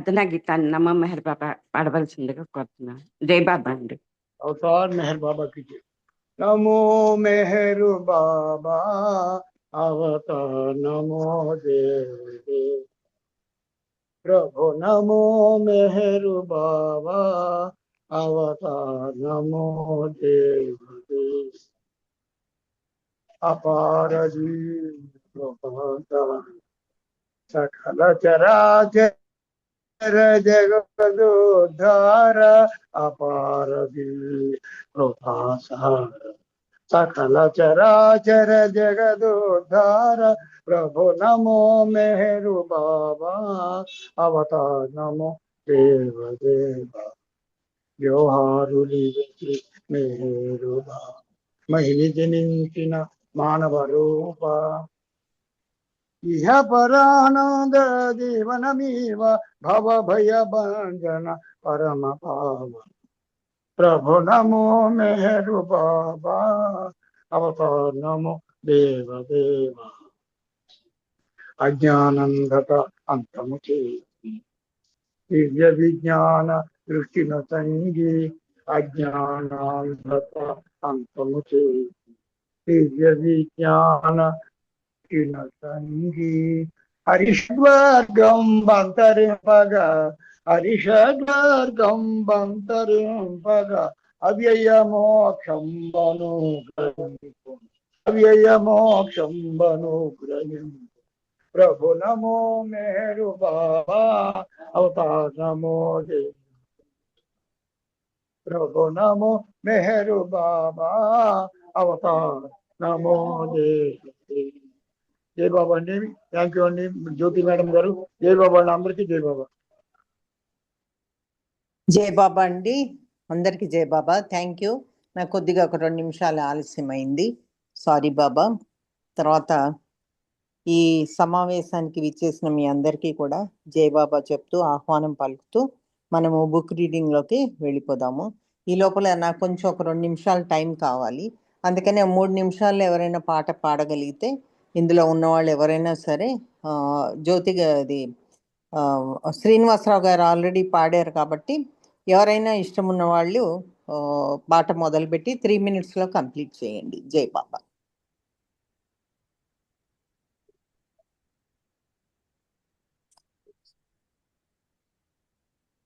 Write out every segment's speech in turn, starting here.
ప్రార్థనా గీతాన్ని నమ్మ మెహర్ బాబా పాడవలసిందిగా కోరుతున్నాను. జై బాబా అండి. अवतार मेहर बाबा की जय। नमो मेहर बाबा अवतार नमो देव देव। प्रभु नमो मेहर बाबा अवतार नमो देव देव। अपार सकल चराचर जगदोद्धार अपार कृपासार सकल चराचर जगदोद्धार प्रभु नमो मेहरु बाबा अवतार नमो देव देवा व्यवहारुलिवेति मेहरु बाबा महिनि जनिंचिन मानव रूप इह परानंद जीवनमीव भव भय भंजन परम पावन प्रभु नमो मेहरु बाबा अवतार नमो देव देवा अज्ञानंदत अंतमु चेति दिव्य विज्ञान दृष्टि न संगी अज्ञानंदत अंतमु चेति दिव्य विज्ञान संगी हरिष्वर्गं बंतरिंपग हरिषड्वर्गं बंतरिंपग अव्यय मोक्षं बनुग्रहिं अव्यय मोक्षं बनुग्रहिं प्रभु नमो मेहरु बाबा अवतार नमो देव प्रभु नमो मेहरु बाबा अवतार नमो देव जय बाबा अंडी थैंक यू अंडी ज्योति मैडम गारू जय बाबा अंदरिकी जय बाबा జై బాబా అండి. అందరికి జై బాబా. Thank you. నాకు కొద్దిగా ఒక 2 నిమిషాలు ఆలస్యమైంది, సారీ బాబా. తర్వాత ఈ సమావేశానికి విచ్చేసిన మీ అందరికీ కూడా జై బాబా చెప్తూ ఆహ్వానం పలుకుతూ మనము బుక్ రీడింగ్లోకి వెళ్ళిపోదాము. ఈ లోపల నాకు కొంచెం ఒక 2 నిమిషాలు టైం కావాలి. అందుకనే 3 నిమిషాల్లో ఎవరైనా పాట పాడగలిగితే, ఇందులో ఉన్నవాళ్ళు ఎవరైనా సరే, జ్యోతిగా అది శ్రీనివాసరావు గారు ఆల్రెడీ పాడారు కాబట్టి ఎవరైనా ఇష్టం ఉన్న వాళ్ళు పాట మొదలుపెట్టి 3 minutesలో కంప్లీట్ చేయండి. జై బాబా.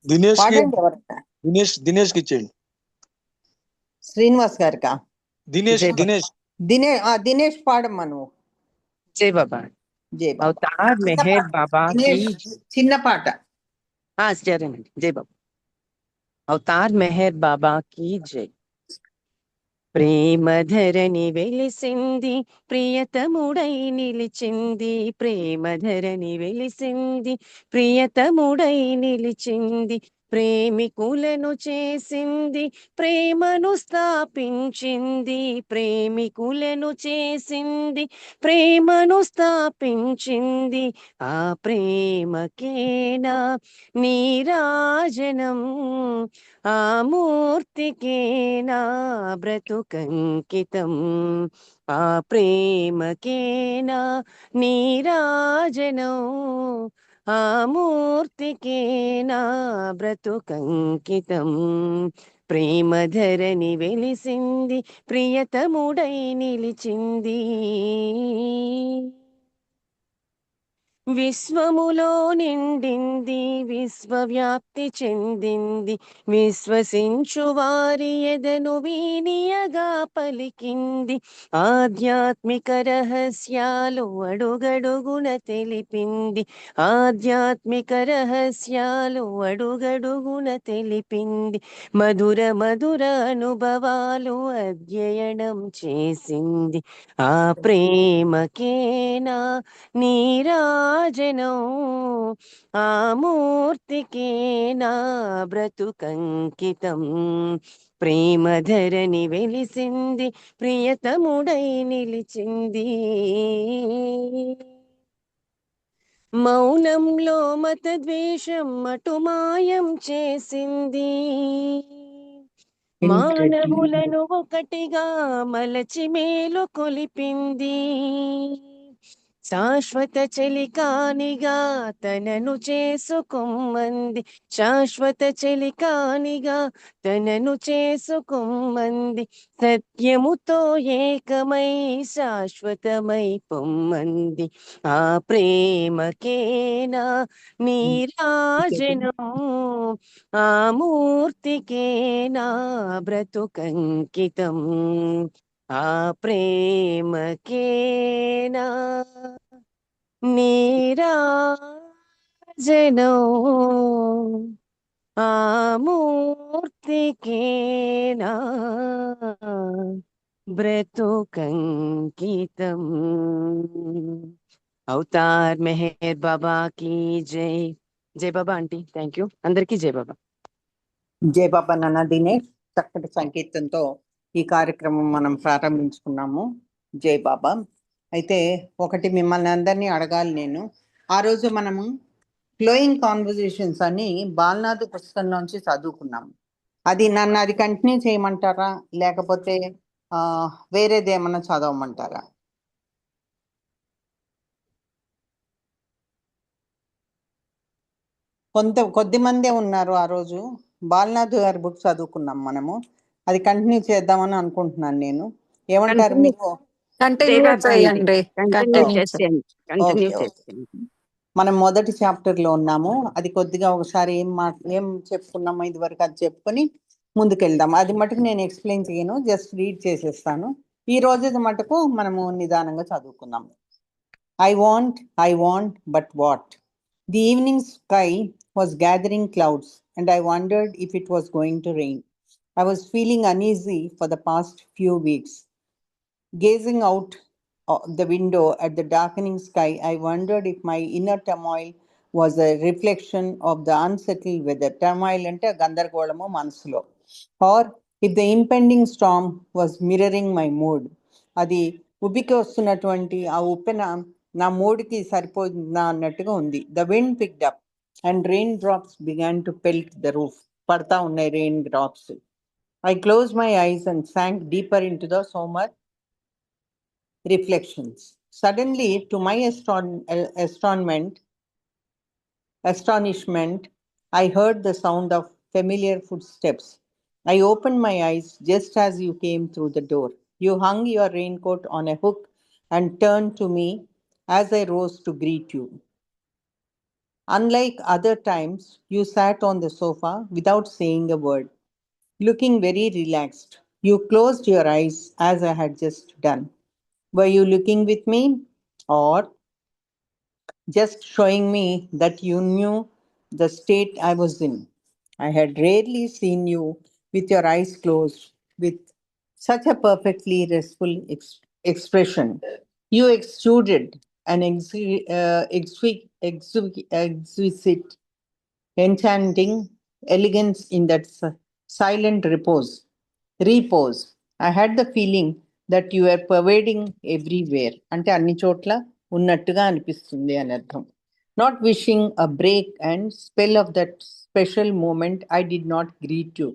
దినేష్ కి ఇచ్చేయండి. శ్రీనివాస్ గారికా? దినేష్ పాడమ్మా నువ్వు. జై బాబా. జై బాబా. అవతార్ మెహర్ బాబా చిన్న పాట. సరేనండి. జై బాబా. అవతార్ మెహర్ బాబా की जय. ప్రేమధరణి వెలిసింది ప్రియతముడై నిలిచింది, ప్రేమధరణి వెలిసింది ప్రియతముడై నిలిచింది, ప్రేమికులను చేసింది ప్రేమను స్థాపించింది, ప్రేమికులను చేసింది ప్రేమను స్థాపించింది, ఆ ప్రేమకేనా నీరాజనం, ఆ మూర్తికేనా బ్రతుకంకితం, ఆ ప్రేమకేనా నీరాజనం, ఆ మూర్తికేనా బ్రతుకంకితం. ప్రేమధరణి వెలిసింది ప్రియతముడై నిలిచింది, విశ్వములో నిండింది విశ్వవ్యాప్తి చెందింది, విశ్వసించు వారి ఎదను వీనియగా పలికింది, ఆధ్యాత్మిక రహస్యాలు అడుగడుగున తెలిపింది, ఆధ్యాత్మిక రహస్యాలు అడుగడుగున తెలిపింది, మధుర మధుర అనుభవాలు అధ్యయనం చేసింది, ఆ ప్రేమకేనా నీరాజనం, ఆ మూర్తికేనా బ్రతుకంకితం. ప్రేమధరణి వెలిసింది ప్రియతముడై నిలిచింది, మౌనంలో మతద్వేషం మటుమాయం చేసింది, మానవులను ఒకటిగా మలచి మేలు కొలిపింది, శాశ్వత చెలికానిగా తనను చేసుకొమ్మంది, శాశ్వత చెలికానిగా తనను చేసుకొమ్మంది, సత్యముతో ఏకమై శాశ్వతమై పొమ్మంది. ఆ ప్రేమకేనా నీరాజనం, ఆ మూర్తికేనా బ్రతుకంకితం, ఆ ప్రేమకేనా నీరాజనం, ఆ మూర్తికేనా బ్రతుకంకితం. అవతార్ మెహర్ బాబా की జై. జై బాబా ఆంటీ, థ్యాంక్ యూ. అందరికీ జై బాబా. జై బాబా నాన్న దినేష్, చక్కటి సంకీర్తనతో ఈ కార్యక్రమం మనం ప్రారంభించుకున్నాము. జై బాబా. అయితే ఒకటి మిమ్మల్ని అందరినీ అడగాలి నేను. ఆ రోజు మనము ఫ్లోయింగ్ కాన్వర్జేషన్స్ అని బాలనాథ్ పుస్తకంలోంచి చదువుకున్నాము. అది నన్ను అది కంటిన్యూ చేయమంటారా, లేకపోతే వేరేది ఏమన్నా చదవమంటారా? కొద్ది మందే ఉన్నారు. ఆ రోజు బాలనాథ్ గారి బుక్ చదువుకున్నాం మనము. అది కంటిన్యూ చేద్దామని అనుకుంటున్నాను నేను. ఏమంటారు మీరు? కంటిన్యూ చేయండి. Continue okay. చేయండి. మనం మొదటి చాప్టర్ లో ఉన్నాము. అది కొద్దిగా ఒకసారి ఏం చెప్పుకున్నామో ఇది వరకు అది చెప్పుకొని ముందుకెళ్దాం. అది మటుకు నేను ఎక్స్ప్లెయిన్ చేయను, జస్ట్ రీడ్ చేసేస్తాను. ఈ రోజు మటుకు మనము నిదానంగా చదువుకుందాం. I want, but what? The evening sky was gathering clouds, and I wondered if it was going to rain. I was feeling uneasy for the past few weeks. Gazing out the window at the darkening sky, I wondered if my inner turmoil was a reflection of the unsettled weather. Turmoil ante gandargolamo manasulo. Or if the impending storm was mirroring my mood. అది ఉబికి వస్తున్నటువంటి ఆ ఉప్పెన నా మూడ్కి సరిపోతుందా అన్నట్టుగా ఉంది. The wind picked up and rain drops began to pelt the roof. పడతా ఉన్నాయి rain drops. I closed my eyes and sank deeper into the somber reflections. Suddenly, to my astonishment, I heard the sound of familiar footsteps. I opened my eyes just as you came through the door. You hung your raincoat on a hook and turned to me as I rose to greet you. Unlike other times, you sat on the sofa without saying a word, looking very relaxed. You closed your eyes as I had just done. Were you looking with me, or just showing me that you knew the state I was in? I had rarely seen you with your eyes closed with such a perfectly restful expression. You exuded an exquisite, enchanting elegance in that silent repose. I had the feeling that you were pervading everywhere. అంటే అన్ని చోట్ల ఉన్నట్టుగా అనిపిస్తుంది అని అర్థం. Not wishing a break and spell of that special moment, I did not greet you.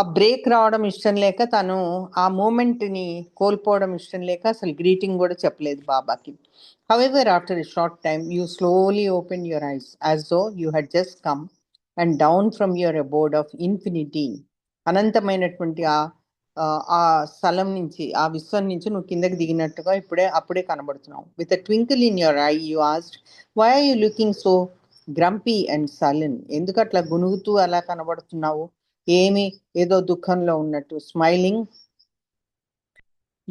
ఆ break రావడం ఇష్టం లేక, తను ఆ మూమెంట్ని కోల్పోవడం ఇష్టం లేక అసలు గ్రీటింగ్ కూడా చెప్పలేదు బాబాకి. However, after a short time, you slowly opened your eyes as though you had just come and down from your abode of infinity. అనంతమైనటువంటి ఆ స్థలం నుంచి, ఆ విశ్వం నుంచి నువ్వు కిందకి దిగినట్టుగా అప్పుడే కనబడుతున్నావు. With a twinkle in your eye, you asked, why are you looking so grumpy and sullen? ఎందుకు అట్లా గునుగుతూ అలా కనబడుతున్నావు? ఏదో దుఃఖంలో ఉన్నట్టు. Smiling,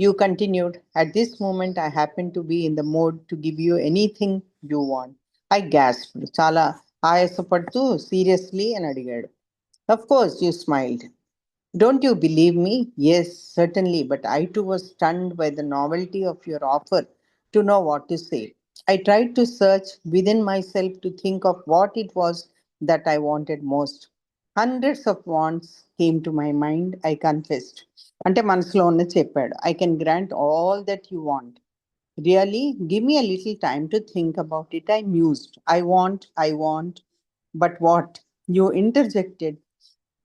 you continued, at this moment I happen to be in the mood to give you anything you want. I gasped. చాలా ఆయాసపడుతూ seriously అని అడిగాడు. Of course, you smiled. Don't you believe me? Yes, certainly, but I too was stunned by the novelty of your offer to know what to say. I tried to search within myself to think of what it was that I wanted most. Hundreds of wants came to my mind, I confessed. అంటే మనసులో ఉన్న చెప్పాడు. I can grant all that you want. Really? Give me a little time to think about it, I mused. I want, but what? You interjected.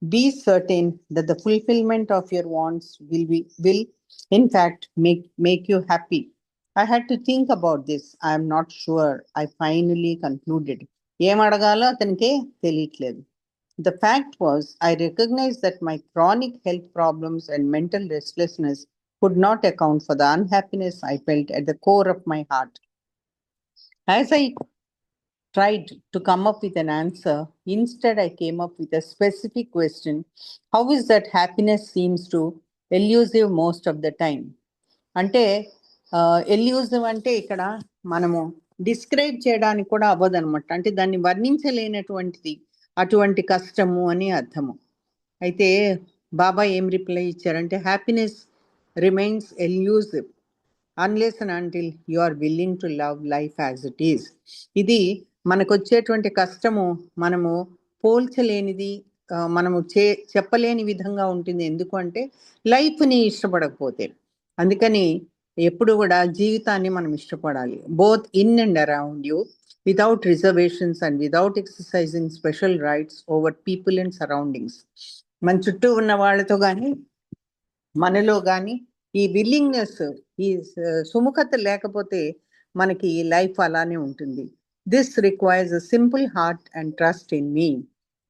Be certain that the fulfillment of your wants will in fact make you happy. I had to think about this. I am not sure. I finally concluded. ఏం అడగాలో అతనికే తెలియట్లేదు. The fact was, I recognized that my chronic health problems and mental restlessness could not account for the unhappiness I felt at the core of my heart. As I tried to come up with an answer, instead I came up with a specific question. How is that happiness seems to elusive most of the time? అంటే ఎల్యూజివ్ అంటే ఇక్కడ మనము describe చేయడానికి కూడా అవ్వదు అనమాట. అంటే దాన్ని వర్ణించలేనటువంటిది, అటువంటి కష్టము అని అర్థము. అయితే బాబా ఏం రిప్లై ఇచ్చారంటే, happiness remains elusive unless and until you are willing to love life as it is. ఇది మనకు వచ్చేటువంటి కష్టము మనము పోల్చలేనిది, మనము చెప్పలేని విధంగా ఉంటుంది. ఎందుకు అంటే లైఫ్ని ఇష్టపడకపోతే. అందుకని ఎప్పుడు కూడా జీవితాన్ని మనం ఇష్టపడాలి, both in and around you, without reservations and without exercising special rights over people and surroundings. మన చుట్టూ ఉన్న వాళ్ళతో కానీ మనలో కానీ ఈ విల్లింగ్నెస్, ఈ సుముఖత లేకపోతే మనకి లైఫ్ అలానే ఉంటుంది. This requires a simple heart and trust in me.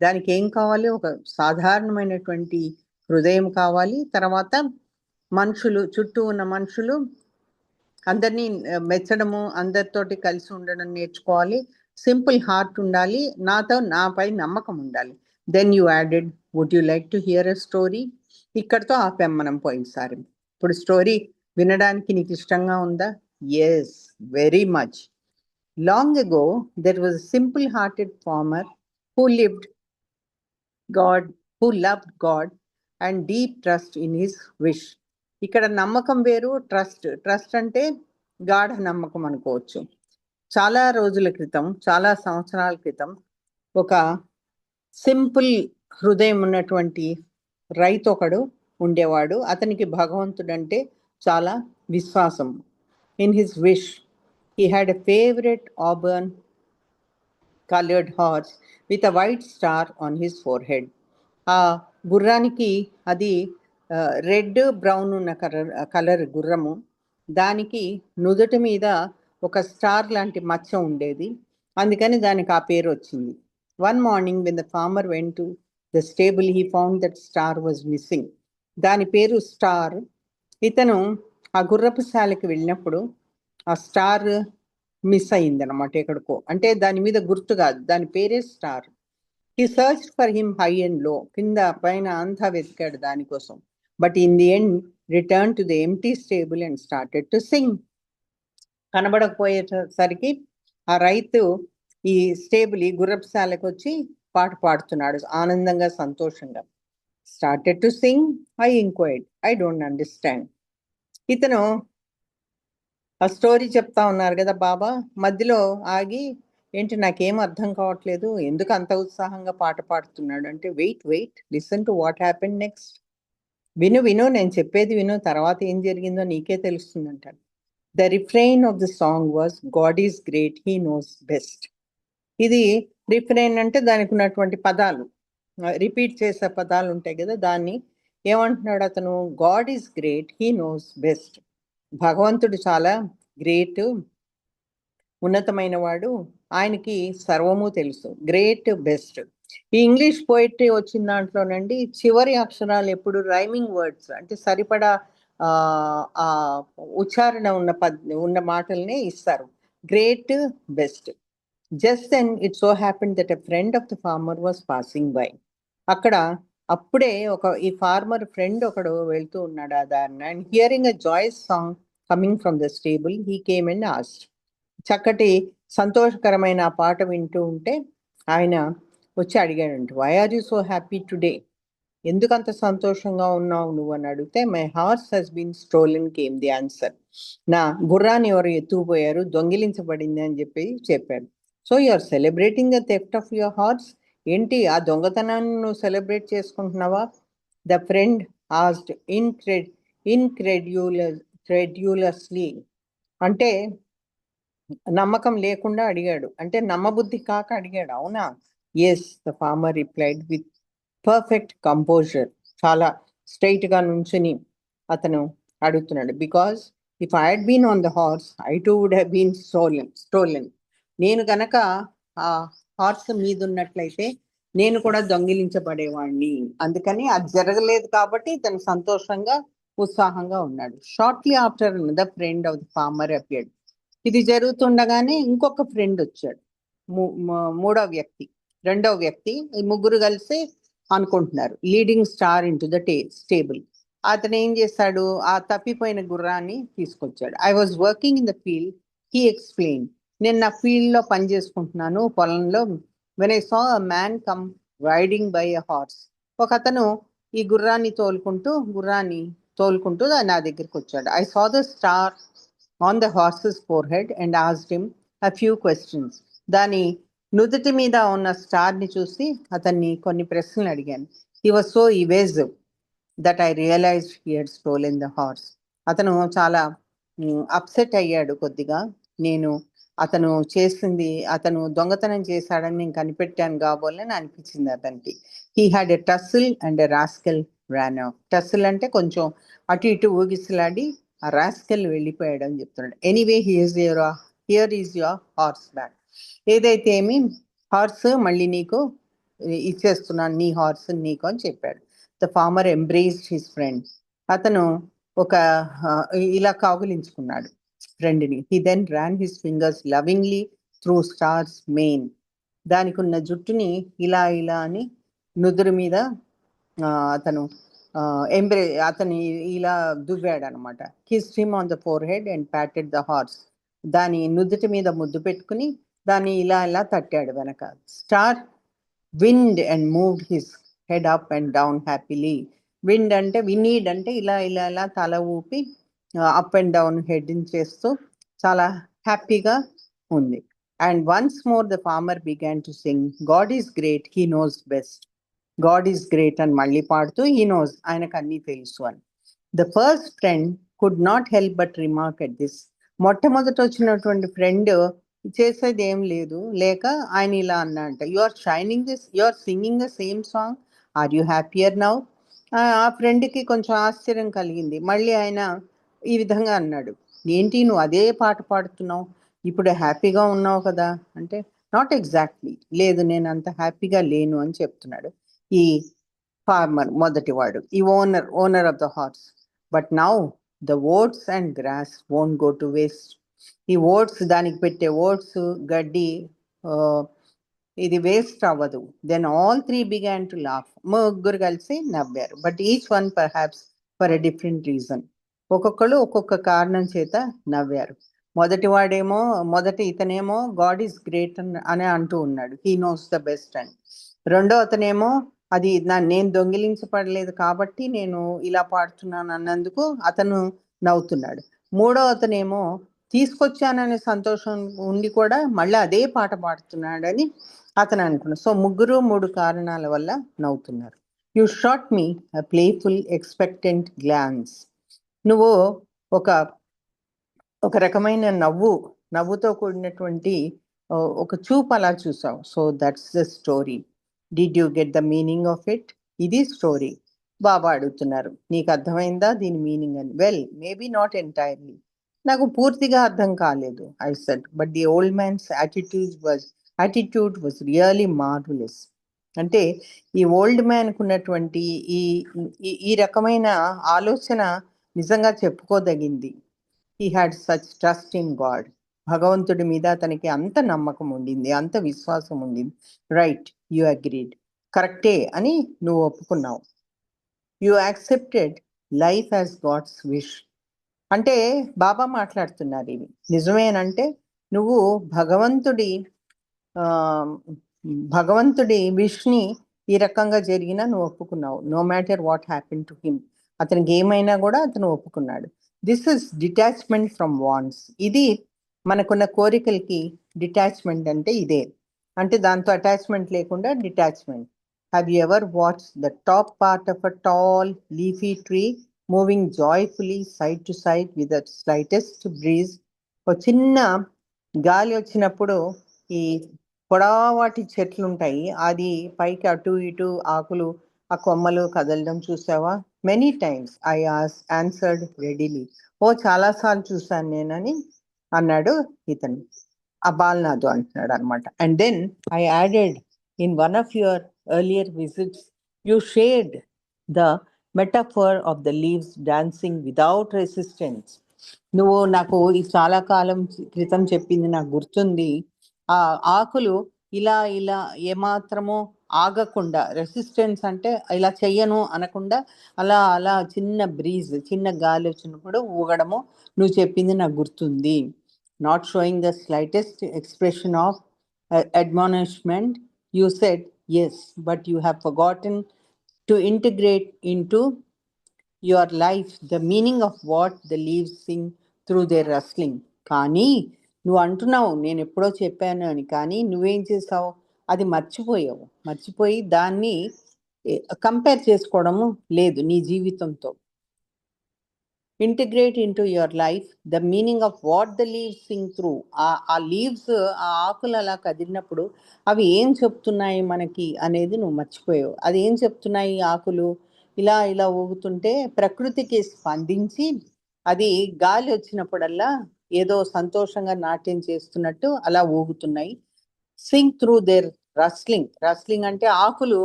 దానికి ఏం కావాలి? ఒక సాధారణమైనటువంటి హృదయం కావాలి. తర్వాత మనుషులు, చుట్టూ ఉన్న మనుషులు అందరినీ మెచ్చడము, అందరితోటి కలిసి ఉండడం నేర్చుకోవాలి. సింపుల్ హార్ట్ ఉండాలి, నాపై నమ్మకం ఉండాలి. Then you added, would you like to hear a story? ఇక్కడతో ఆపాం మనం పోయినసారి. ఇప్పుడు స్టోరీ వినడానికి నీకు ఇష్టంగా ఉందా? Yes, very much. Long ago there was a simple hearted farmer who lived God, who loved God and deep trust in his wish. ఇక్కడ నమ్మకం వేరు, ట్రస్ట్ అంటే గాఢ నమ్మకం అనుకోవచ్చు. చాలా రోజుల క్రితం, చాలా సంవత్సరాల క్రితం ఒక సింపుల్ హృదయం ఉన్నటువంటి రైతు ఒకడు ఉండేవాడు. అతనికి భగవంతుడంటే చాలా విశ్వాసం. In his wish he had a favourite auburn colored horse with a white star on his forehead. ఆ గుర్రానికి, అది రెడ్ బ్రౌన్ ఉన్న కలర్ గుర్రము, దానికి నుదుటి మీద ఒక స్టార్ లాంటి మచ్చ ఉండేది. అందుకని దానికి ఆ పేరు వచ్చింది. One morning when the farmer went to the stable, he found that star was missing. దాని పేరు స్టార్. ఇతను ఆ గుర్రపు శాలకి వెళ్ళినప్పుడు ఆ స్టార్ మిస్ అయింది అనమాట ఎక్కడికో. అంటే దాని మీద గుర్తు కాదు, దాని పేరే star. He search for him high and low, కింద పైన అంతా వెతికాడు దానికోసం. But in the end return to the empty stable and started to sing. కనబడకపోయేసరికి ఆ రైతు ఈ స్టేబుల్, ఈ గుర్రపుశాలకు వచ్చి పాట పాడుతున్నాడు ఆనందంగా, సంతోషంగా. Started to sing. I inquired, I don't understand. ఇతను ఆ స్టోరీ చెప్తా ఉన్నారు కదా బాబా, మధ్యలో ఆగి, ఏంటి నాకేం అర్థం కావట్లేదు, ఎందుకు అంత ఉత్సాహంగా పాట పాడుతున్నాడు అంటే, wait listen to what happened next. విను నేను చెప్పేది విను, తర్వాత ఏం జరిగిందో నీకే తెలుస్తుంది అంటాడు. The refrain of the song was God is great, he knows best. ఇది రిఫ్రెయిన్ అంటే దానికి ఉన్నటువంటి పదాలు, రిపీట్ చేసే పదాలు ఉంటాయి కదా, దాన్ని ఏమంటున్నాడు అతను? God is great, he knows best. భగవంతుడు చాలా గ్రేట్, ఉన్నతమైన వాడు, ఆయనకి సర్వము తెలుసు. Great, best. ఈ ఇంగ్లీష్ పోయిటరీ వచ్చిన దాంట్లోనండి చివరి అక్షరాలు ఎప్పుడు రైమింగ్ వర్డ్స్, అంటే సరిపడా ఆ ఉచ్చారణ ఉన్న మాటల్నే ఇస్తారు. Great, best. Just then it so happened that a friend of the farmer was passing by. అక్కడ అప్పుడే ఈ ఫార్మర్ ఫ్రెండ్ ఒకడు వెళ్తూ ఉన్నాడు ఆ దారిన. And hearing a joyous song coming from the stable, he came and asked. చక్కటి సంతోషకరమైన ఆ పాట వింటూ ఉంటే ఆయన వచ్చి అడిగాడంట, why are you so happy today? ఎందుకంత సంతోషంగా ఉన్నావు నువ్వు అని అడిగితే, my horse has been stolen came the answer. నా గుర్రాన్ని ఎవరు ఎత్తుకుపోయారు, దొంగిలించబడింది అని చెప్పాడు. So you are celebrating the theft of your horse. ఏంటి ఆ దొంగతనాన్ని నువ్వు సెలబ్రేట్ చేసుకుంటున్నావా? The friend asked incredulously. అంటే నమ్మకం లేకుండా అడిగాడు, అంటే నమ్మబుద్ధి కాక అడిగాడు. అవునా? Yes, the farmer replied with perfect composure. చాలా స్ట్రైట్ గా నుంచుని అతను అడుగుతున్నాడు. Because If I had been on the horse, I too would have been stolen. నేను గనక ఆ హార్స్ మీద ఉన్నట్లయితే నేను కూడా దొంగిలించబడేవాడిని. అందుకని అది జరగలేదు కాబట్టి తను సంతోషంగా ఉత్సాహంగా ఉన్నాడు. Shortly after the friend of the farmer appeared. ఇది జరుగుతుండగానే ఇంకొక ఫ్రెండ్ వచ్చాడు. మూడవ వ్యక్తి, రెండవ వ్యక్తి. ఈ ముగ్గురు కలిసి అనుకుంటున్నారు leading star in to the stable. అతను ఏం చేశాడు, ఆ తప్పిపోయిన గుర్రాన్ని తీసుకొచ్చాడు. I was working in the field, he explain. నేను నా ఫీల్డ్ లో పని చేసుకుంటున్నాను, పొలంలో. When I saw a man come riding by a horse. ఒక అతను ఈ గుర్రాన్ని తోలుకుంటూ నా దగ్గరికి వచ్చాడు. I saw the star on the horses four head and asked him a few questions. దాని నుదుటి మీద ఉన్న స్టార్ ని చూసి అతన్ని కొన్ని ప్రశ్నలు అడిగాను. He was so evasive that I realised he had stolen the horse. అతను చాలా అప్సెట్ అయ్యాడు కొద్దిగా. అతను దొంగతనం చేశాడని నేను కనిపెట్టాను కాబోలని అనిపించింది అతనికి. He had a tussle and a rascal ran off. Tussle అంటే కొంచెం అటు ఇటు ఊగిసలాడి ఆ రాస్కెల్ వెళ్ళిపోయాడు అని చెప్తున్నాడు. Anyway here is your horse back. ఏదైతే ఏమి హార్స్ మళ్ళీ నీకు ఇచ్చేస్తున్నాను, నీ హార్స్ నీకు అని చెప్పాడు. The farmer embraced his friend. అతను ఇలా కౌగిలించుకున్నాడు ఫ్రెండ్ని. He then ran his fingers lovingly through stars mane. దానికి ఉన్న జుట్టుని ఇలా అని నుదురు మీద అతని ఇలా దువ్వాడు అనమాట. Kissed him on the four head and patted the horse. దాని నుదుటి మీద ముద్దు పెట్టుకుని దాన్ని ఇలా తట్టాడు వెనక. Star wind and moved his head up and down happily. Wind అంటే వినీడ్ అంటే ఇలా తల ఊపి అప్ అండ్ డౌన్ హెడ్ చేస్తూ చాలా హ్యాపీగా ఉంది. And once more the farmer began to sing God is great, he knows best. God is great అని మళ్ళీ పాడుతూ హీ నోస్, ఆయనకు అన్నీ తెలుసు అని. The first friend could not help but remark at this. మొట్టమొదట వచ్చినటువంటి ఫ్రెండ్ చేసేది ఏం లేదు లేక ఆయన ఇలా అన్నట్ట, you are singing the same song, are you happier now. ఆ ఫ్రెండ్కి కొంచెం ఆశ్చర్యం కలిగింది. మళ్ళీ ఆయన ఈ విధంగా అన్నాడు, ఏంటి నువ్వు అదే పాట పాడుతున్నావు, ఇప్పుడు హ్యాపీగా ఉన్నావు కదా అంటే, నాట్ ఎగ్జాక్ట్లీ, లేదు నేను అంత హ్యాపీగా లేను అని చెప్తున్నాడు ఈ ఫార్మర్ మొదటివాడు, ఈ owner of the horse. But now the oats and grass won't go to waste. ఈ ఓట్స్, దానికి పెట్టే ఓట్స్ గడ్డి ఇది వేస్ట్ అవ్వదు. Then all three began to laugh. ముగ్గురు కలిసి నవ్వారు. But each one perhaps for a different reason. ఒక్కొక్కళ్ళు ఒక్కొక్క కారణం చేత నవ్వారు. ఇతనేమో గాడ్ ఈస్ గ్రేట్ అని అంటూ ఉన్నాడు, హీ నోస్ ద బెస్ట్ అని. రెండో అతనేమో అది నేను దొంగిలించబడలేదు కాబట్టి నేను ఇలా పాడుతున్నాను అన్నందుకు అతను నవ్వుతున్నాడు. మూడో అతనేమో తీసుకొచ్చాననే సంతోషం ఉండి కూడా మళ్ళీ అదే పాట పాడుతున్నాడని అతను అనుకున్నాడు. సో ముగ్గురు మూడు కారణాల వల్ల నవ్వుతున్నారు. You shot me a playful expectant glance. నువ్వు ఒక రకమైన నవ్వుతో కూడినటువంటి ఒక చూపు అలా చూసావు. So that's the story. Did you get the meaning of it? ఇది స్టోరీ. బాబా అడుగుతున్నారు, నీకు అర్థమైందా దీని మీనింగ్ అని. వెల్, మేబీ నాట్ ఎంటైర్లీ, నాకు పూర్తిగా అర్థం కాలేదు. I said, but the old man's attitude was really marvellous. అంటే ఈ ఓల్డ్ మ్యాన్కు ఉన్నటువంటి ఈ రకమైన ఆలోచన నిజంగా చెప్పుకోదగింది. He had such trust in God. భగవంతుడి మీద అతనికి అంత నమ్మకం ఉండింది, అంత విశ్వాసం ఉండింది. రైట్, యు అగ్రీడ్, కరెక్టే అని నువ్వు ఒప్పుకున్నావు. You accepted life as God's wish. అంటే బాబా మాట్లాడుతున్నారు, ఇవి నిజమేనంటే నువ్వు భగవంతుడి విష్ని ఈ రకంగా జరిగినా నువ్వు ఒప్పుకున్నావు. No matter what happen to him, అతనికి ఏమైనా కూడా అతను ఒప్పుకున్నాడు. This is detachment from wants. ఇది మనకున్న కోరికలకి డిటాచ్మెంట్ అంటే ఇదే. అంటే దాంతో అటాచ్మెంట్ లేకుండా detachment. Have you ever watched the top part of a tall leafy tree moving joyfully side to side with the slightest breeze? ఒక చిన్న గాలి వచ్చినప్పుడు ఈ పొడవాటి చెట్లు ఉంటాయి, అది పైకి అటు ఇటు ఆకులు ఆ కొమ్మలు కదలడం చూసావా? Many times I answered readily. ఓ చాలా సార్లు చూసాను నేనని అన్నాడు ఇతను. ఆ బాలనాథు అంటున్నాడు అనమాట. And then I added, in one of your earlier visits you shared the metaphor of the leaves dancing without resistance. నువ్వు నాకు ఈ చాలా కాలం క్రితం చెప్పింది నాకు గుర్తుంది. ఆ ఆకులు ఇలా ఇలా ఏమాత్రమో ఆగకుండా, రెసిస్టెన్స్ అంటే ఇలా చెయ్యను అనకుండా అలా అలా చిన్న బ్రీజ్, చిన్న గాలి వచ్చినప్పుడు ఊగడము నువ్వు చెప్పింది నాకు గుర్తుంది. Not showing the slightest expression of admonishment, you said yes, but you have forgotten to integrate into your life the meaning of what the leaves sing through their rustling. కానీ నువ్వు అంటున్నావు నేను ఎప్పుడో చెప్పాను అని, కానీ నువ్వేం చేసావు? అది మర్చిపోయి దాన్ని కంపేర్ చేసుకోవడము లేదు నీ జీవితంతో. Integrate into your life the meaning of what the leaves Singh through. ఆ లీవ్స్, ఆ ఆకులు అలా కదిలినప్పుడు అవి ఏం చెప్తున్నాయి మనకి అనేది నువ్వు మర్చిపోయావు. అది ఏం చెప్తున్నాయి ఆకులు? ఇలా ఇలా ఊగుతుంటే ప్రకృతికి స్పందించి అది గాలి వచ్చినప్పుడల్లా ఏదో సంతోషంగా నాట్యం చేస్తున్నట్టు అలా ఊగుతున్నాయి. సింగ్ త్రూ దేర్ రస్లింగ్ అంటే ఆకులు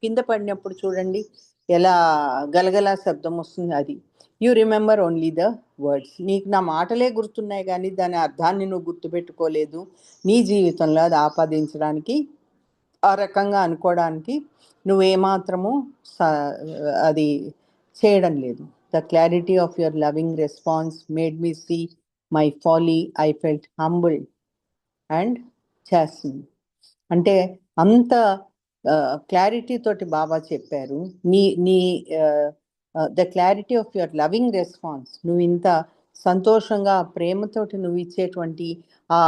కింద పడినప్పుడు చూడండి ఎలా గలగలా శబ్దం వస్తుంది. అది you remember only the words. నీకు నా మాటలే గుర్తున్నాయి కానీ దాని అర్థాన్ని నువ్వు గుర్తుపెట్టుకోలేదు. నీ జీవితంలో అది ఆపాదించడానికి, ఆ రకంగా అనుకోవడానికి నువ్వేమాత్రము అది చేయడం లేదు. The clarity of your loving response made me see my folly, I felt humble and chastened. అంటే అంత క్లారిటీ తోటి బాబా చెప్పారు. నీ the clarity of your loving response, నువ్వు ఇంత సంతోషంగా ప్రేమతోటి నువ్వు ఇచ్చేటువంటి ఆ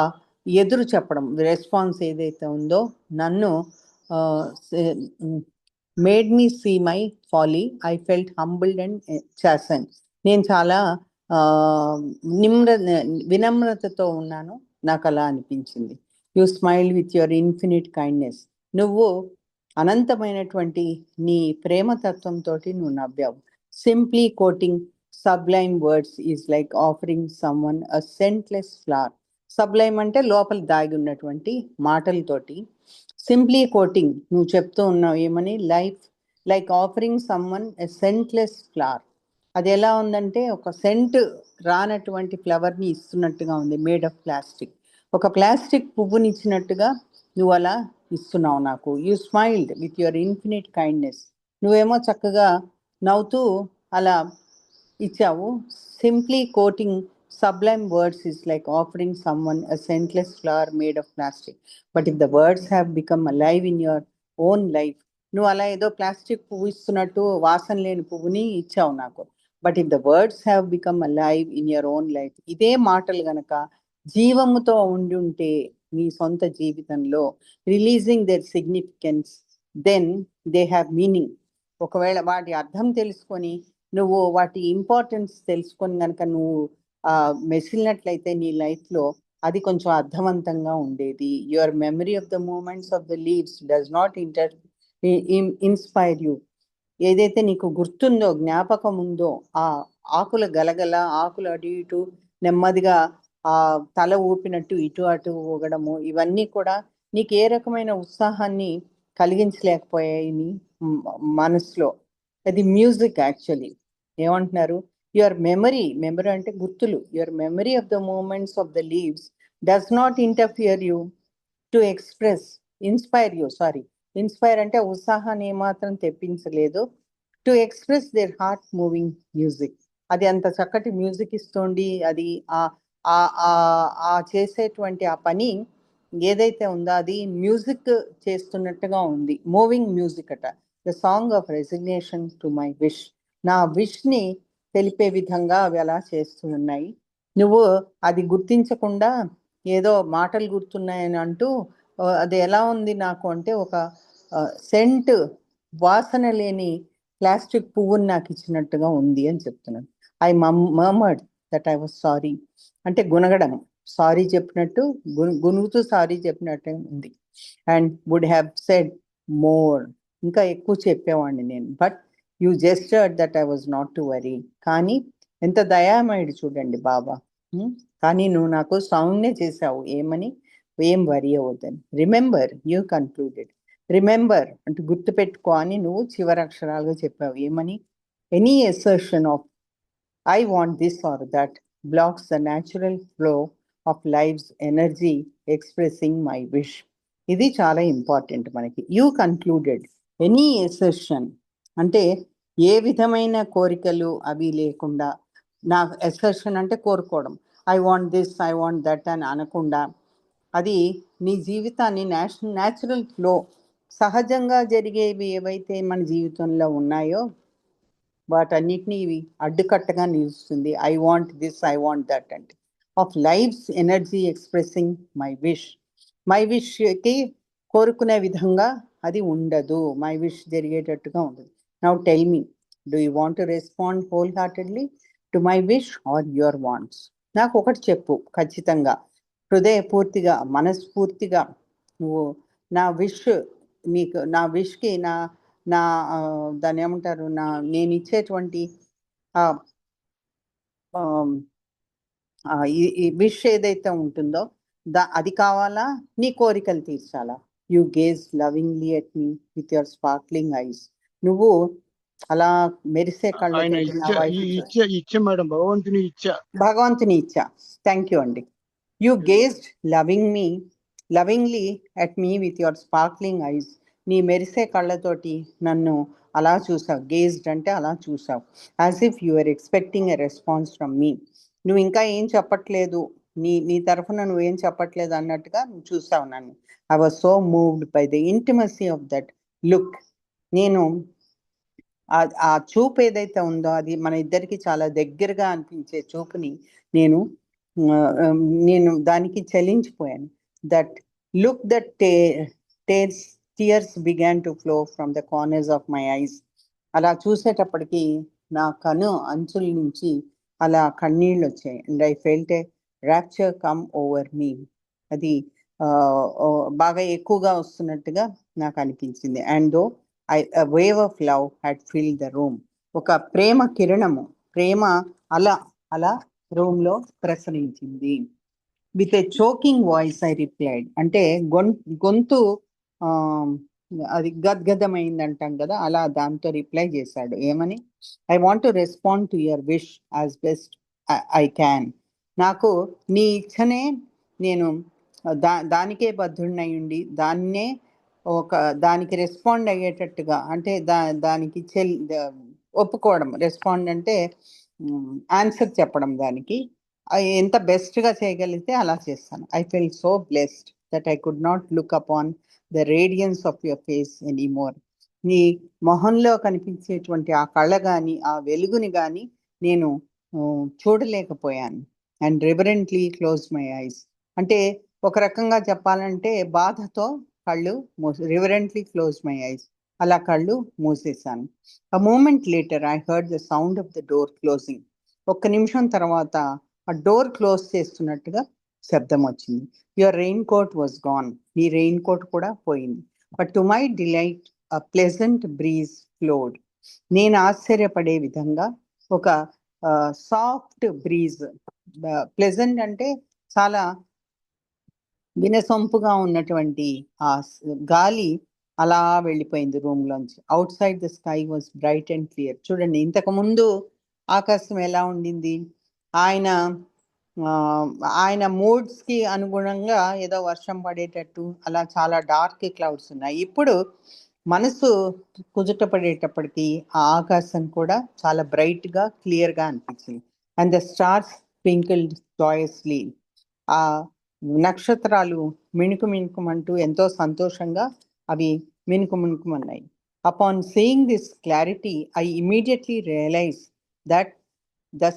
ఎదురు చెప్పడం రెస్పాన్స్ ఏదైతే ఉందో నన్ను made me see my folly, I felt humbled and chastened. నేను చాలా వినమ్రతతో ఉన్నాను, నాకు అలా అనిపించింది. You smile with your infinite kindness. నువ్వు అనంతమైనటువంటి నీ ప్రేమతత్వంతో నువ్వు నవ్వావు. Simply quoting sublime words is like offering someone a scentless flower. Sublime అంటే లోపల దాగి ఉన్నటువంటి మాటలతోటి. సింప్లీ కోటింగ్ నువ్వు చెప్తూ ఉన్నావు ఏమని? లైక్ ఆఫరింగ్ సమ్వన్ ఎ సెంట్లెస్ ఫ్లవర్. అది ఎలా ఉందంటే ఒక సెంట్ రానటువంటి ఫ్లవర్ని ఇస్తున్నట్టుగా ఉంది, మేడ్ ఆఫ్ ప్లాస్టిక్. ఒక ప్లాస్టిక్ పువ్వుని ఇచ్చినట్టుగా నువ్వు అలా ఇస్తున్నావు నాకు. You smiled with your infinite kindness. నువ్వేమో చక్కగా నవ్వుతూ అలా ఇచ్చావు. Simply coating sublime words is like offering someone a scentless flower made of plastic. But if the words have become alive in your own life, నువ్వు అలా ఏదో plastic పువ్వు ఇస్తున్నట్టు వాసన లేని పువ్వుని ఇచ్చావు నాకు. But if the words have become alive in your own life, ఇదే మాటలు గనక జీవముతో ఉండి ఉంటే నీ సొంత జీవితంలో, releasing their significance, then they have meaning. ఒకవేళ వాటి అర్థం తెలుసుకొని నువ్వు వాటి ఇంపార్టెన్స్ తెలుసుకొని కనుక నువ్వు మెసిలినట్లయితే నీ లైఫ్లో అది కొంచెం అర్థవంతంగా ఉండేది. Your memory of the moments of the leaves does not inspire you. ఏదైతే నీకు గుర్తుందో, జ్ఞాపకం ఉందో, ఆ ఆకుల గలగల, ఆకులు అటు ఇటు నెమ్మదిగా ఆ తల ఊపినట్టు ఇటు అటు ఊగడము, ఇవన్నీ కూడా నీకు ఏ రకమైన ఉత్సాహాన్ని కలిగించలేకపోయాయి నీ మనసులో. అది మ్యూజిక్ యాక్చువల్లీ. ఏమంటున్నారు? యువర్ మెమరీ అంటే గుర్తులు. Your memory of the moments of the leaves does not interfere you to inspire అంటే ఉత్సాహాన్ని ఏమాత్రం తెప్పించలేదు. To express their heart moving music. అది అంత చక్కటి మ్యూజిక్ ఇస్తోంది. అది ఆ చేసేటువంటి ఆ పని ఏదైతే ఉందో అది మ్యూజిక్ చేస్తున్నట్టుగా ఉంది. మూవింగ్ మ్యూజిక్ అట. The song of resignation to my wish. నా విష్ని తెలిపే విధంగా అవి అలా చేస్తూ ఉన్నాయి. నువ్వు అది గుర్తించకుండా ఏదో మాటలు గుర్తున్నాయని అంటూ అది ఎలా ఉంది నాకు అంటే ఒక సెంట్, వాసన లేని ప్లాస్టిక్ పువ్వుని నాకు ఇచ్చినట్టుగా ఉంది అని చెప్తున్నాను. I murmured that I was sorry. అంటే గునగడం, సారీ చెప్పినట్టు గునుగుతూ సారీ చెప్పినట్టు ఉంది. And would have said more. ఇంకా ఎక్కువ చెప్పేవాడిని నేను. But you gestured that I was not to worry. కానీ ఎంత దయామయుడు చూడండి బాబా. కానీ నువ్వు నాకు సౌండ్నే చేసావు ఏమని, ఏం వరి అవ్వద్దని. Remember, you concluded. రిమెంబర్ అంటే గుర్తుపెట్టుకో అని నువ్వు చివరి అక్షరాలుగా చెప్పావు ఏమని, any assertion of I want this or that blocks the natural flow of life's energy expressing my wish. ఇది చాలా ఇంపార్టెంట్ మనకి. యూ కన్క్లూడెడ్ ఎనీ ఎసర్షన్ అంటే ఏ విధమైన కోరికలు అవి లేకుండా, నా ఎసర్షన్ అంటే కోరుకోవడం, I want this I want that అని అనకుండా, అది నీ జీవితాన్ని న్యాచురల్ ఫ్లో, సహజంగా జరిగేవి ఏవైతే మన జీవితంలో ఉన్నాయో వాటన్నిటిని ఇవి అడ్డుకట్టగా నిలుస్తుంది. I want this I want that అంటే of life's energy expressing my wish. My విష్కి కోరుకునే విధంగా అది ఉండదు, మై విష్ జరిగేటట్టుగా ఉండదు. Now tell me, do you want to respond wholeheartedly to my wish or your wants? నాకు ఒకటి చెప్పు ఖచ్చితంగా, హృదయపూర్తిగా మనస్ఫూర్తిగా నువ్వు నా విష్, మీకు నా విష్కి నా నా దాన్ని ఏమంటారు, నేను ఇచ్చేటువంటి ఈ విష్ ఏదైతే ఉంటుందో అది కావాలా, నీ కోరికలు తీర్చాలా? You gaze lovingly at me with your sparkling eyes. నువ్వు అలా మెరిసే కళ్ళతో ఇచ్చ మేడం, భగవంతుని ఇచ్చ. థ్యాంక్ యూ అండి. You gazed lovingly at me with your sparkling eyes. నీ మెరిసే కళ్ళతోటి నన్ను అలా చూసావు. గేజ్డ్ అంటే అలా చూసావు. As if you are expecting a response from me. నువ్వు ఇంకా ఏం చెప్పట్లేదు, నీ తరఫున నువ్వేం చెప్పట్లేదు అన్నట్టుగా నువ్వు చూసావు నన్ను. I was so moved by the intimacy of that look. నేను ఆ చూపు ఏదైతే ఉందో అది మన ఇద్దరికి చాలా దగ్గరగా అనిపించే చూపుని నేను దానికి చలించిపోయాను. That look that tears began to flow from the corners of my eyes. అలా చూసేటప్పటికి నా కను అంచుల నుంచి అలా కన్నీళ్ళు వచ్చాయి. And I felt A rapture come over me. అది బాగా ఎక్కువగా వస్తున్నట్టుగా నాకు అనిపించింది. And though a wave of love had filled the room. ఒక ప్రేమ కిరణము, ప్రేమ అలా రూమ్ లో ప్రసరించింది. With a choking voice I replied. అంటే గొంతు అది గద్గదమైంది అంటాం కదా, అలా దాంతో రిప్లై చేశాడు ఏమని, I want to respond to your wish as best I can. నాకు నీ ఇచ్చనే నేను దానికే బద్ధుడినై ఉండి దానికి రెస్పాండ్ అయ్యేటట్టుగా, అంటే దానికి ఒప్పుకోవడం. రెస్పాండ్ అంటే ఆన్సర్ చెప్పడం, దానికి ఎంత బెస్ట్గా చేయగలిగితే అలా చేస్తాను. I feel so blessed that I could not look upon the radiance of your face anymore. నీ మొహంలో కనిపించేటువంటి ఆ కళ కానీ ఆ వెలుగుని కానీ నేను చూడలేకపోయాను. And reverently close my eyes. అంటే ఒక రకంగా చెప్పాలంటే బాధతో కళ్ళు రివరెంట్లీ క్లోజ్ మై ఐస్, అలా కళ్ళు మూసేశాను. A moment later I heard the sound of the door closing. ఒక్క నిమిషం తర్వాత ఆ డోర్ క్లోజ్ చేస్తున్నట్టుగా శబ్దం వచ్చింది. Your raincoat was gone. నీ రెయిన్ కోట్ కూడా పోయింది. But to my delight a pleasant breeze flowed. నేను ఆశ్చర్యపడే విధంగా ఒక సాఫ్ట్ బ్రీజ్, ప్లెజెంట్ అంటే చాలా వినసొంపుగా ఉన్నటువంటి ఆ గాలి అలా వెళ్ళిపోయింది రూమ్ లోంచి. Out side the sky was bright and clear. చూడండి, ఇంతకు ముందు ఆకాశం ఎలా ఉండింది, ఆయన మూడ్స్ కి అనుగుణంగా ఏదో వర్షం పడేటట్టు అలా చాలా డార్క్ క్లౌడ్స్ ఉన్నాయి. ఇప్పుడు మనసు కుదుట పడేటప్పటికి ఆ ఆకాశం కూడా చాలా బ్రైట్ గా క్లియర్ గా అనిపించింది. And the stars twinkled joyously. ఆ నక్షత్రాలు మిణుకుమంటూ ఎంతో సంతోషంగా అవి మిణుకుమన్నాయి. Upon seeing this clarity I immediately realize that the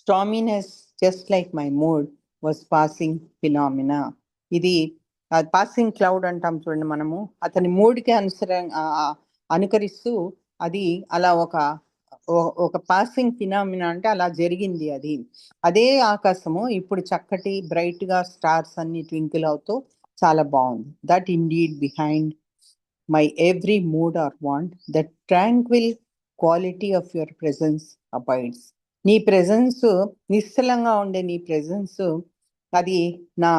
storminess, just like my mood, was passing phenomena. ఇది పాసింగ్ క్లౌడ్ అంటాం చూడండి మనము, అతని మూడ్కి అనుకరిస్తూ అది అలా ఒక పాసింగ్ ఫినామినా అంటే అలా జరిగింది. అదే ఆకాశము ఇప్పుడు చక్కటి బ్రైట్ గా స్టార్స్ అన్ని ట్వింకిల్ అవుతూ చాలా బాగుంది. That indeed behind my every mood or want, the tranquil quality of your presence abides. నీ ప్రెజెన్స్, నిశ్చలంగా ఉండే నీ ప్రెజెన్స్, అది నా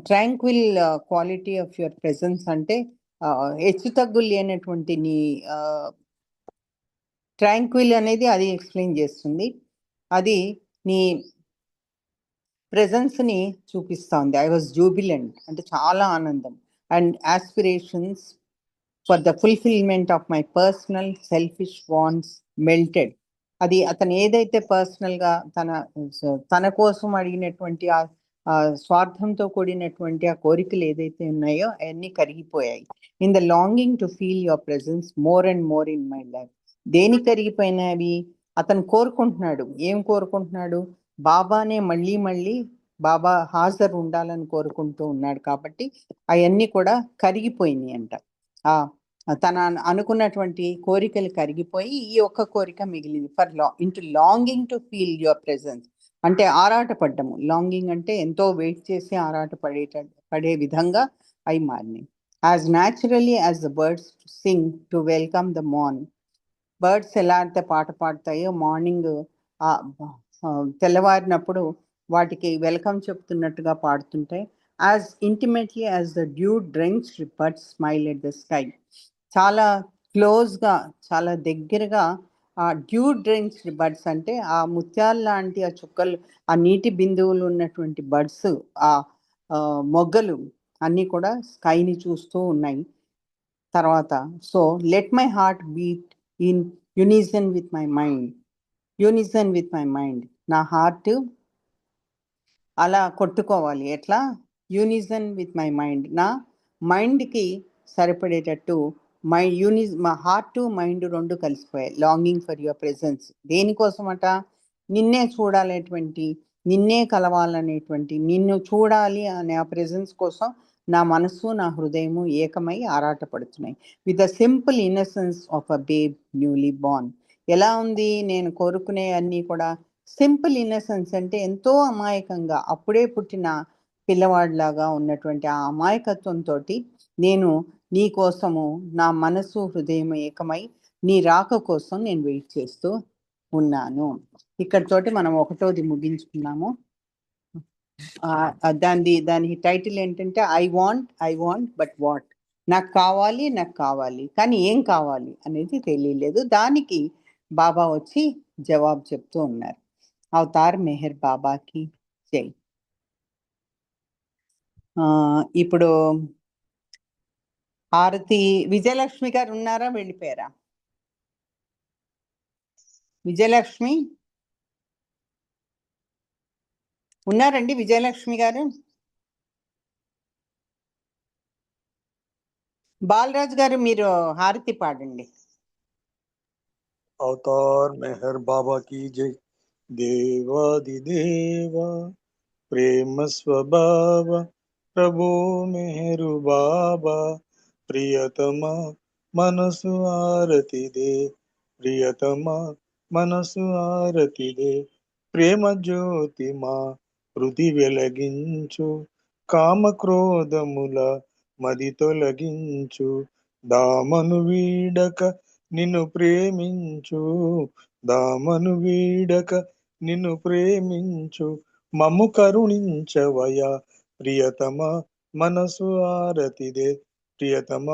tranquil quality of your presence అంటే హెచ్చు తగ్గులు లేనటువంటి నీ ట్రాంక్విల్ అనేది అది ఎక్స్ప్లెయిన్ చేస్తుంది. అది నీ ప్రెజెన్స్ ని చూపిస్తుంది. ఐ వాజ్ జూబిలెంట్ అంటే చాలా ఆనందం. And aspirations for the fulfilment of my personal selfish wants melted. అది అతను ఏదైతే పర్సనల్ గా తన కోసం అడిగినటువంటి ఆ స్వార్థంతో కూడినటువంటి ఆ కోరికలు ఏదైతే ఉన్నాయో అవన్నీ కరిగిపోయాయి. In the longing to feel your presence more and more in my life. దేని కరిగిపోయినవి? అతను కోరుకుంటున్నాడు. ఏం కోరుకుంటున్నాడు? బాబానే మళ్ళీ మళ్ళీ బాబా హాజరు ఉండాలని కోరుకుంటూ ఉన్నాడు. కాబట్టి అవన్నీ కూడా కరిగిపోయినాయి అంట. తన అనుకున్నటువంటి కోరికలు కరిగిపోయి ఈ ఒక్క కోరిక మిగిలింది. For longing to feel your presence అంటే ఆరాటపడ్డము. లాంగింగ్ అంటే ఎంతో వెయిట్ చేసి పడే విధంగా అవి మారినాయి. As naturally as the birds sing to welcome the morning. Birds ఎలా అయితే పాట పాడతాయో మార్నింగ్ తెల్లవారినప్పుడు వాటికి వెల్కమ్ చెప్తున్నట్టుగా పాడుతుంటాయి. As intimately as the dew drenched birds smile at the sky. చాలా క్లోజ్గా, చాలా దగ్గరగా ఆ డ్యూ డ్రెంచ్డ్ బర్డ్స్ అంటే ఆ ముత్యాల లాంటి ఆ చుక్కలు, ఆ నీటి బిందువులు ఉన్నటువంటి బర్డ్స్, ఆ మొగ్గలు అన్నీ కూడా స్కైని చూస్తూ ఉన్నాయి. తర్వాత so let my heart beat in unison with my mind. Unison with my mind. నా హార్ట్ అలా కొట్టుకోవాలి. ఎట్లా? Unison with my mind. నా మైండ్కి సరిపడేటట్టు మా హార్ట్ మైండ్ రెండు కలిసిపోయాయి. Longing for your presence. దేనికోసమట? నిన్నే చూడాలనేటువంటి, నిన్నే కలవాలనేటువంటి, నిన్ను చూడాలి అనే ఆ ప్రెజెన్స్ కోసం నా మనసు నా హృదయము ఏకమై ఆరాటపడుతున్నాయి. With the simple innocence of a babe newly born. ఎలా ఉంది నేను కోరుకునే అన్నీ కూడా? సింపుల్ ఇన్నసెన్స్ అంటే ఎంతో అమాయకంగా అప్పుడే పుట్టిన పిల్లవాడిలాగా ఉన్నటువంటి ఆ అమాయకత్వంతో నేను నీ కోసము నా మనసు హృదయం ఏకమై నీ రాక కోసం నేను వెయిట్ చేస్తూ ఉన్నాను. ఇక్కడితోటి మనం ఒకటోది ముగించుకున్నాము. దాని టైటిల్ ఏంటంటే ఐ వాంట్ బట్ వాట్. నాకు కావాలి కానీ ఏం కావాలి అనేది తెలియలేదు. దానికి బాబా వచ్చి జవాబు చెప్తూ ఉన్నారు. అవతార్ మెహర్ బాబాకి జై. ఇప్పుడు హారతి విజయలక్ష్మి గారు ఉన్నారా? వెళ్ళిపోయారా? విజయలక్ష్మి ఉన్నారండి? విజయలక్ష్మి గారు. బాలరాజు గారు మీరు హారతి పాడండి. అవతార్ మెహర్ బాబా की जय. దేవాదిదేవా ప్రేమ స్వభావ ప్రభు మెహరు బాబా. ప్రియతమ మనసు ఆరతిదే, ప్రియతమ మనసు ఆరతిదే. ప్రేమ జ్యోతి మా హృది వెలగించు, కామ క్రోధముల మది తొలగించు. దామను వీడక నిన్ను ప్రేమించు, దామను వీడక నిన్ను ప్రేమించు. మమ్ము కరుణించవయా ప్రియతమ మనసు ఆరతిదే, ప్రియతమ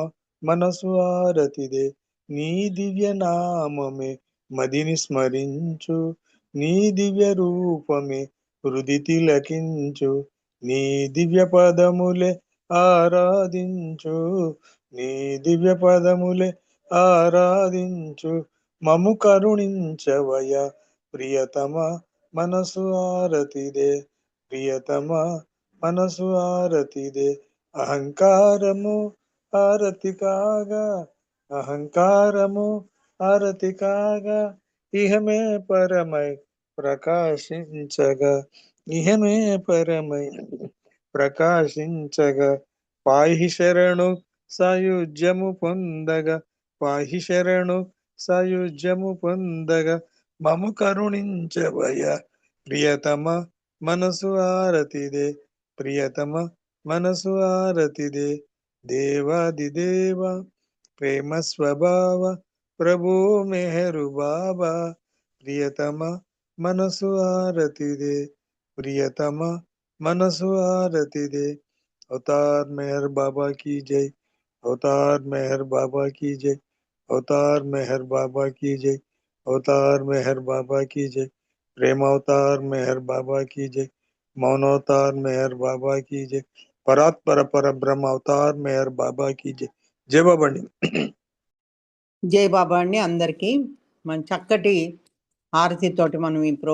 మనసు ఆరతిదే. నీ దివ్య నామమే మదిని స్మరించు, నీ దివ్య రూపమే హృది తిలకించు. నీ దివ్య పదములే ఆరాధించు, నీ దివ్య పదములే ఆరాధించు. మము కరుణించవయా ప్రియతమ మనసు ఆరతిదే, ప్రియతమ మనసు ఆరతిదే. అహంకారము ఆరతి కాగా, అహంకారము ఆరతి కాగా, ఇహమే పరమై ప్రకాశించగా, ఇహమే పరమై ప్రకాశించగా. పాహి శరణు సాయుజ్యము పొందగా, పాహి శరణు సాయుజ్యము పొందగా. మము కరుణించవయా ప్రియతమ మనసు ఆరతిదే, ప్రియతమ మనసు ఆరతిదే. దేవాదిదేవ ప్రేమ స్వభావ ప్రభు మెహరు బాబా ప్రియతమ మనసు ఆరతిదే ప్రియతమ మనసు ఆరతిదే అవతార్ మెహర్ బాబా की जय అవతార్ మెహర్ బాబా की जय అవతార్ మెహర్ బాబా की जय అవతార్ మెహర్ బాబా की जय ప్రేమావతార్ మెహర్ బాబా की जय మౌనవతార్ మెహర్ బాబా की जय పరాత్పర పరబ్రహ్మ అవతార్ మెహర్ బాబా की जय జై బాబా అండి. జై బాబా అండి అందరికీ. మన చక్కటి హారతితోటి మనం ఈ